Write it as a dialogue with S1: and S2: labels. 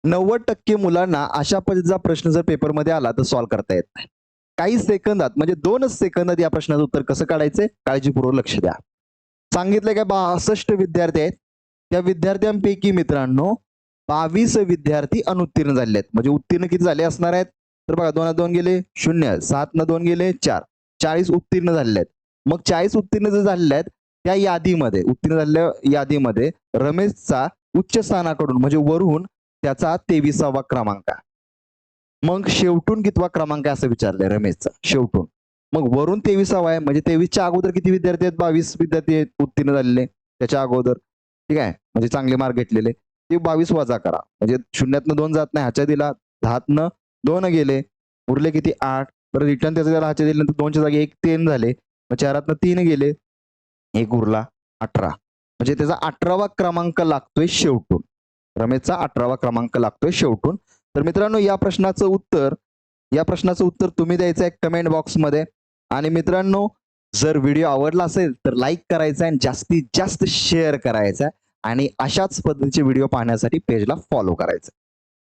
S1: 90% मुलांना अशा पद्धतीचा प्रश्न जर पेपरमध्ये आला तर सॉल्व्ह करता येत नाही. काही सेकंदात म्हणजे 2च सेकंदात या प्रश्नाचं उत्तर कसं काढायचंय काळजीपूर्वक लक्ष द्या. सांगितलंय काय 62 विद्यार्थी आहेत. त्या विद्यार्थ्यांपैकी मित्रांनो 22 विद्यार्थी अनुत्तीर्ण झालेले आहेत. म्हणजे उत्तीर्ण किती झाले असणार आहेत? तर बघा 2 2 गेले 0, 7 2 गेले 4. 40 उत्तीर्ण झालेले आहेत. मग 40 उत्तीर्ण जे झालेले आहेत त्या यादीमध्ये उत्तीर्ण झालेल्या यादीमध्ये रमेशचा उच्च स्थानाकडून म्हणजे वरून त्याचा 23वा क्रमांक आहे. मग शेवटून कितवा क्रमांक आहे असं विचारलंय रमेशचा शेवटून. मग वरून 23वा आहे म्हणजे 23च्या अगोदर किती विद्यार्थी आहेत? 22 विद्यार्थी आहेत उत्तीर्ण झालेले त्याच्या अगोदर. ठीक आहे, म्हणजे चांगले मार्क घेतलेले ते 22 वजा करा म्हणजे 0तनं 2 जात नाही, ह्याच्या दिला 10तनं 2 गेले, उरले किती 8. परत रिटर्न त्याचा त्याला ह्याच्या दिल्यानंतर 2च्या जागी 1 3 झाले, मग 4तनं 3 गेले, 1 उरला 18. म्हणजे त्याचा 18वा क्रमांक लागतोय शेवटून. रमेशचा 18वा क्रमांक लागतोय शेवटून. तर मित्रांनो या प्रश्नाचं उत्तर तुम्ही द्यायचं आहे कमेंट बॉक्समध्ये. आणि मित्रांनो जर व्हिडिओ आवडला असेल तर लाईक करायचा आणि जास्तीत जास्त शेअर करायचा आणि अशाच पद्धतीचे व्हिडिओ पाहण्यासाठी पेजला फॉलो करायचं.